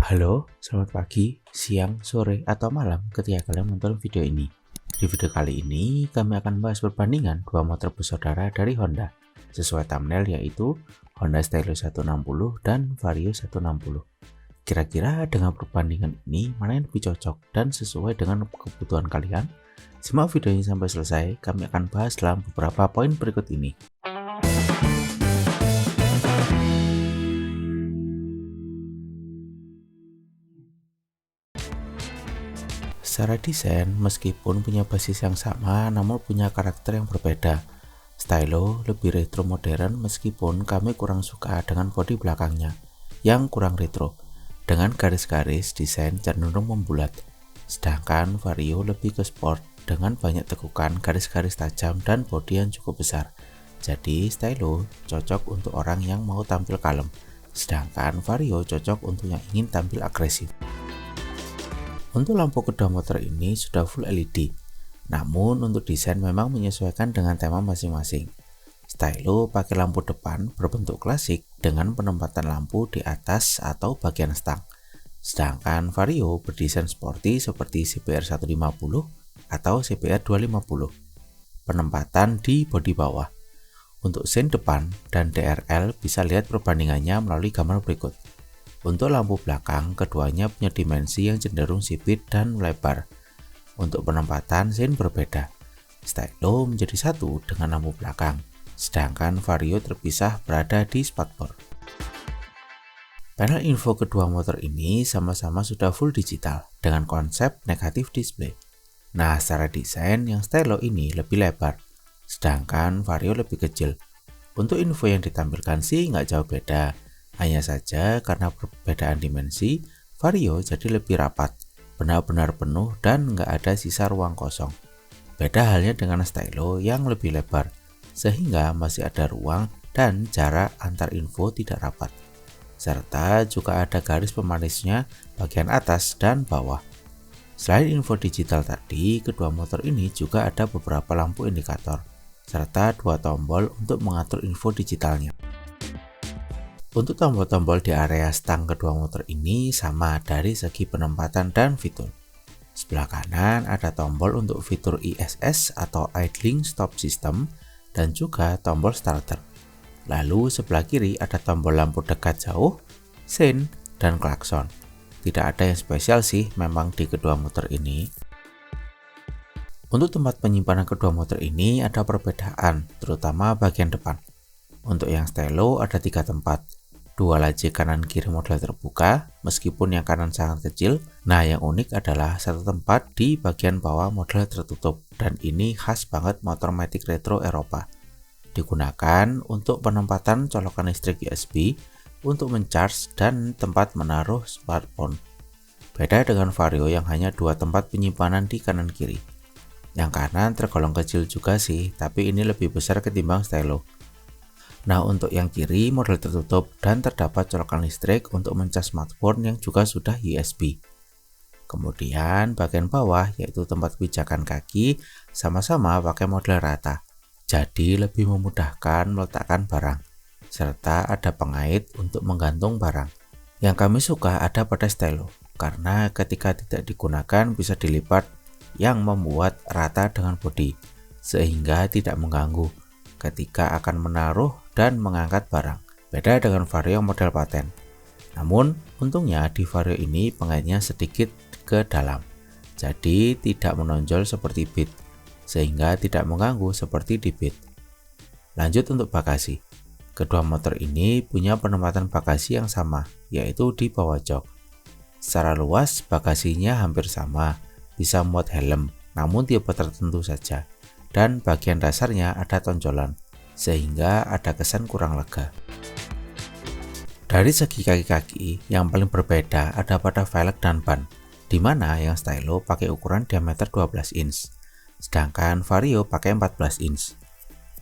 Halo, selamat pagi, siang, sore, atau malam ketika kalian menonton video ini. Di video kali ini, kami akan bahas perbandingan dua motor bersaudara dari Honda. Sesuai thumbnail yaitu Honda Stylo 160 dan Vario 160. Kira-kira dengan perbandingan ini, mana yang lebih cocok dan sesuai dengan kebutuhan kalian? Simak video ini sampai selesai, kami akan bahas dalam beberapa poin berikut ini. Secara desain, meskipun punya basis yang sama, namun punya karakter yang berbeda. Stylo lebih retro modern meskipun kami kurang suka dengan bodi belakangnya yang kurang retro, dengan garis-garis desain cenderung membulat. Sedangkan Vario lebih ke sport dengan banyak tekukan, garis-garis tajam, dan bodi yang cukup besar. Jadi Stylo cocok untuk orang yang mau tampil kalem, sedangkan Vario cocok untuk yang ingin tampil agresif. Untuk lampu kedua motor ini sudah full LED, namun untuk desain memang menyesuaikan dengan tema masing-masing. Stylo pakai lampu depan berbentuk klasik dengan penempatan lampu di atas atau bagian stang. Sedangkan Vario berdesain sporty seperti CBR 150 atau CBR 250. Penempatan di bodi bawah. Untuk sein depan dan DRL bisa lihat perbandingannya melalui gambar berikut. Untuk lampu belakang, keduanya punya dimensi yang cenderung sipit dan melebar. Untuk penempatan sein berbeda. Stylo menjadi satu dengan lampu belakang, sedangkan Vario terpisah berada di spakbor. Panel info kedua motor ini sama-sama sudah full digital dengan konsep negatif display. Nah, secara desain yang Stylo ini lebih lebar, sedangkan Vario lebih kecil. Untuk info yang ditampilkan sih nggak jauh beda. Hanya saja karena perbedaan dimensi, Vario jadi lebih rapat, benar-benar penuh dan nggak ada sisa ruang kosong. Beda halnya dengan Stylo yang lebih lebar, sehingga masih ada ruang dan jarak antar info tidak rapat. Serta juga ada garis pemanisnya bagian atas dan bawah. Selain info digital tadi, kedua motor ini juga ada beberapa lampu indikator, serta dua tombol untuk mengatur info digitalnya. Untuk tombol-tombol di area stang kedua motor ini sama dari segi penempatan dan fitur. Sebelah kanan ada tombol untuk fitur ISS atau Idling Stop System dan juga tombol starter. Lalu sebelah kiri ada tombol lampu dekat jauh, sein, dan klakson. Tidak ada yang spesial sih memang di kedua motor ini. Untuk tempat penyimpanan kedua motor ini ada perbedaan, terutama bagian depan. Untuk yang Stylo ada 3 tempat. 2 laci kanan kiri model terbuka, meskipun yang kanan sangat kecil. Nah, yang unik adalah satu tempat di bagian bawah model tertutup, dan ini khas banget motor Matic Retro Eropa. Digunakan untuk penempatan colokan listrik USB, untuk mencharge, dan tempat menaruh smartphone. Beda dengan Vario yang hanya 2 tempat penyimpanan di kanan kiri. Yang kanan tergolong kecil juga sih, tapi ini lebih besar ketimbang Stylo. Nah, untuk yang kiri model tertutup dan terdapat colokan listrik untuk mencas smartphone yang juga sudah USB. Kemudian bagian bawah yaitu tempat pijakan kaki sama-sama pakai model rata, jadi lebih memudahkan meletakkan barang, serta ada pengait untuk menggantung barang. Yang kami suka ada pada Stylo, karena ketika tidak digunakan bisa dilipat yang membuat rata dengan bodi, sehingga tidak mengganggu ketika akan menaruh dan mengangkat barang. Beda dengan Vario model paten. Namun, untungnya di Vario ini pengaitnya sedikit ke dalam, jadi tidak menonjol seperti Beat, sehingga tidak mengganggu seperti di Beat. Lanjut untuk bagasi. Kedua motor ini punya penempatan bagasi yang sama, yaitu di bawah jok. Secara luas, bagasinya hampir sama, bisa muat helm, namun tipe tertentu saja. Dan bagian dasarnya ada tonjolan, sehingga ada kesan kurang lega. Dari segi kaki-kaki, yang paling berbeda ada pada velg dan ban, di mana yang Stylo pakai ukuran diameter 12 inch, sedangkan Vario pakai 14 inch.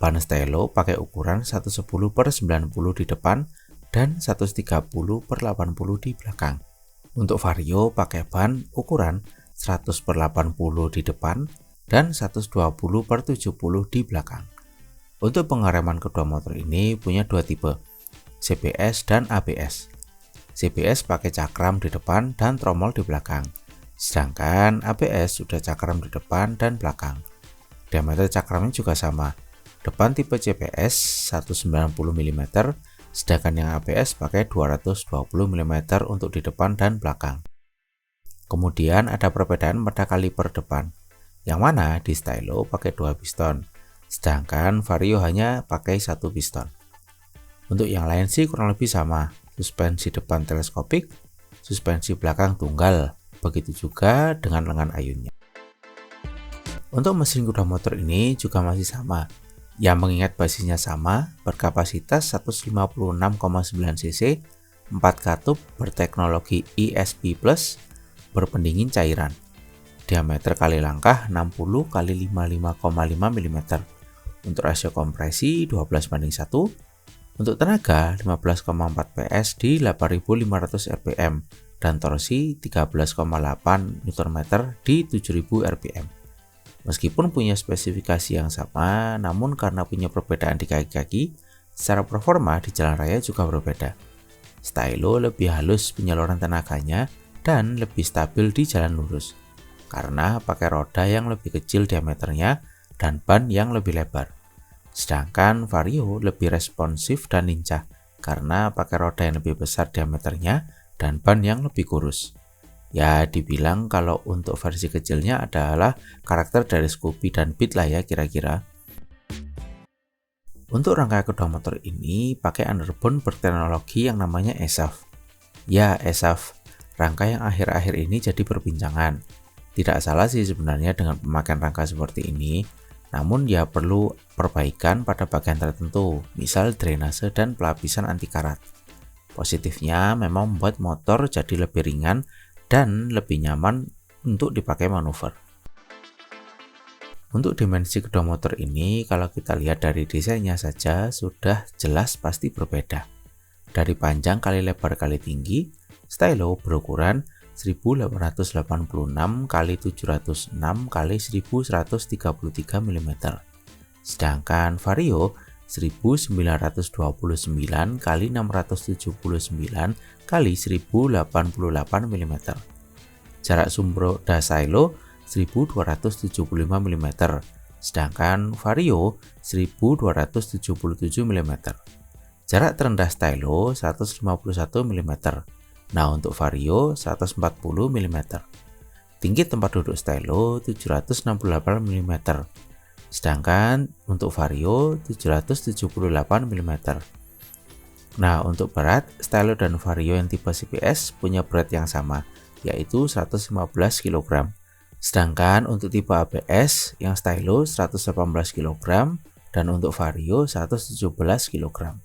Ban Stylo pakai ukuran 110/90 di depan dan 130/80 di belakang. Untuk Vario pakai ban ukuran 100/80 di depan dan 120/70 di belakang. Untuk pengereman kedua motor ini punya 2 tipe, CBS dan ABS. CBS pakai cakram di depan dan tromol di belakang. Sedangkan ABS sudah cakram di depan dan belakang. Diameter cakramnya juga sama. Depan tipe CBS 190 mm, sedangkan yang ABS pakai 220 mm untuk di depan dan belakang. Kemudian ada perbedaan pada kaliper depan, yang mana di Stylo pakai 2 piston, sedangkan Vario hanya pakai 1 piston. Untuk yang lain sih kurang lebih sama, suspensi depan teleskopik, suspensi belakang tunggal, begitu juga dengan lengan ayunnya. Untuk mesin kuda motor ini juga masih sama, yang mengingat basisnya sama, berkapasitas 156,9 cc, 4 katup berteknologi ESP+, berpendingin cairan. Diameter kali langkah 60 x 55,5 mm. Untuk rasio kompresi 12:1. Untuk tenaga 15,4 PS di 8.500 rpm dan torsi 13,8 Nm di 7.000 rpm. Meskipun punya spesifikasi yang sama, namun karena punya perbedaan di kaki-kaki, secara performa di jalan raya juga berbeda. Stylo lebih halus penyaluran tenaganya dan lebih stabil di jalan lurus, karena pakai roda yang lebih kecil diameternya dan ban yang lebih lebar. Sedangkan Vario lebih responsif dan lincah karena pakai roda yang lebih besar diameternya dan ban yang lebih kurus. Ya dibilang kalau untuk versi kecilnya adalah karakter dari Scoopy dan Beat lah ya kira-kira. Untuk rangka kedua motor ini pakai underbone berteknologi yang namanya ESAF. Ya ESAF, rangka yang akhir-akhir ini jadi perbincangan. Tidak salah sih sebenarnya dengan pemakaian rangka seperti ini, namun dia perlu perbaikan pada bagian tertentu, misal drainase dan pelapisan anti karat. Positifnya memang membuat motor jadi lebih ringan dan lebih nyaman untuk dipakai manuver. Untuk dimensi kedua motor ini, kalau kita lihat dari desainnya saja sudah jelas pasti berbeda. Dari panjang kali lebar kali tinggi, Stylo berukuran 1886 x 706 x 1133 mm. Sedangkan Vario 1929 x 679 x 1088 mm. Jarak sumber roda Stylo 1275 mm, sedangkan Vario 1277 mm. Jarak terendah Stylo 151 mm. Nah untuk Vario 140 mm. Tinggi tempat duduk Stylo 768 mm. Sedangkan untuk Vario 778 mm. Nah untuk berat, Stylo dan Vario yang tipe CBS punya berat yang sama, yaitu 115 kg. Sedangkan untuk tipe ABS yang Stylo 118 kg dan untuk Vario 117 kg.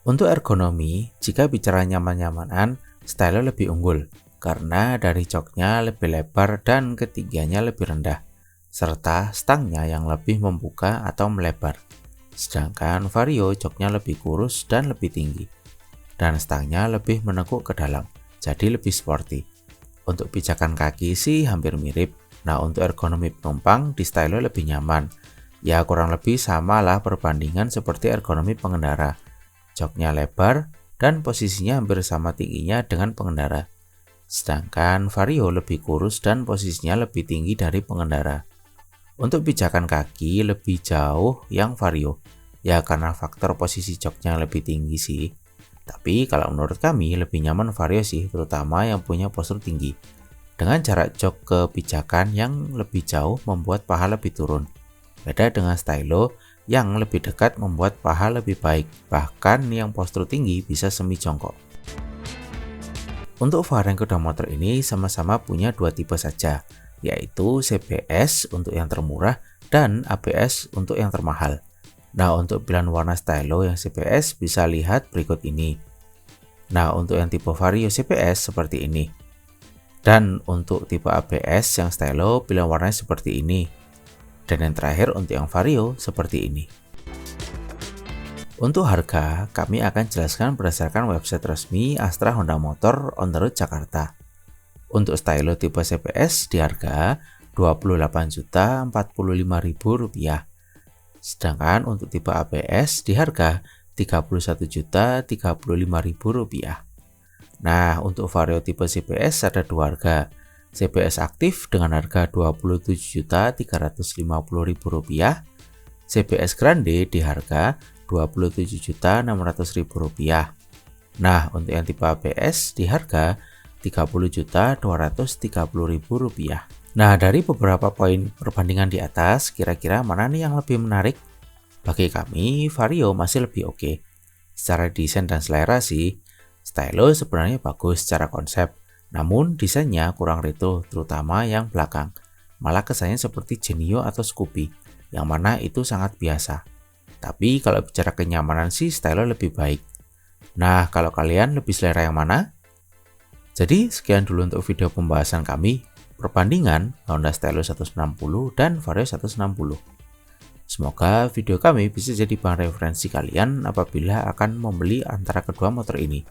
Untuk ergonomi, jika bicara nyaman-nyamanan, Stylo lebih unggul karena dari joknya lebih lebar dan ketinggiannya lebih rendah, serta stangnya yang lebih membuka atau melebar. Sedangkan Vario joknya lebih kurus dan lebih tinggi, dan stangnya lebih menekuk ke dalam, jadi lebih sporty. Untuk pijakan kaki sih hampir mirip. Nah untuk ergonomi penumpang di Stylo lebih nyaman. Ya kurang lebih sama lah perbandingan seperti ergonomi pengendara. Joknya lebar dan posisinya hampir sama tingginya dengan pengendara. Sedangkan Vario lebih kurus dan posisinya lebih tinggi dari pengendara. Untuk pijakan kaki lebih jauh yang Vario, ya karena faktor posisi joknya lebih tinggi sih. Tapi kalau menurut kami lebih nyaman Vario sih, terutama yang punya postur tinggi. Dengan jarak jok ke pijakan yang lebih jauh membuat paha lebih turun. Beda dengan Stylo yang lebih dekat membuat paha lebih baik, bahkan yang postur tinggi bisa semi jongkok. Untuk varian kedua motor ini sama-sama punya dua tipe saja, yaitu CBS untuk yang termurah dan ABS untuk yang termahal. Nah untuk pilihan warna Stylo yang CBS bisa lihat berikut ini. Nah untuk yang tipe Vario CBS seperti ini. Dan untuk tipe ABS yang Stylo pilihan warnanya seperti ini. Dan yang terakhir untuk yang Vario seperti ini. Untuk harga, kami akan jelaskan berdasarkan website resmi Astra Honda Motor on the road Jakarta. Untuk Stylo tipe CBS di harga Rp28.045.000. Sedangkan untuk tipe ABS di harga Rp31.035.000. Nah, untuk Vario tipe CBS ada dua harga. CBS aktif dengan harga Rp27.350.000, CBS Grande di harga Rp27.600.000. Nah, untuk yang tipe ABS di harga Rp30.230.000. Nah, dari beberapa poin perbandingan di atas, kira-kira mana nih yang lebih menarik? Bagi kami, Vario masih lebih oke. Secara desain dan selera sih, Stylo sebenarnya bagus secara konsep, namun desainnya kurang retro, terutama yang belakang. Malah kesannya seperti Genio atau Scoopy, yang mana itu sangat biasa. Tapi kalau bicara kenyamanan sih, Stylo lebih baik. Nah, kalau kalian lebih selera yang mana? Jadi, sekian dulu untuk video pembahasan kami, perbandingan Honda Stylo 160 dan Vario 160. Semoga video kami bisa jadi bahan referensi kalian apabila akan membeli antara kedua motor ini.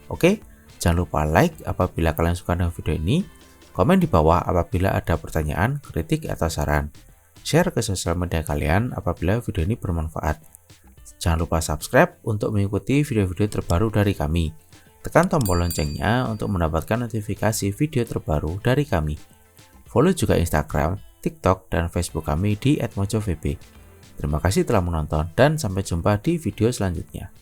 Oke, jangan lupa like apabila kalian suka dengan video ini, komen di bawah apabila ada pertanyaan, kritik, atau saran. Share ke sosial media kalian apabila video ini bermanfaat. Jangan lupa subscribe untuk mengikuti video-video terbaru dari kami. Tekan tombol loncengnya untuk mendapatkan notifikasi video terbaru dari kami. Follow juga Instagram, TikTok, dan Facebook kami di @mojovb. Terima kasih telah menonton dan sampai jumpa di video selanjutnya.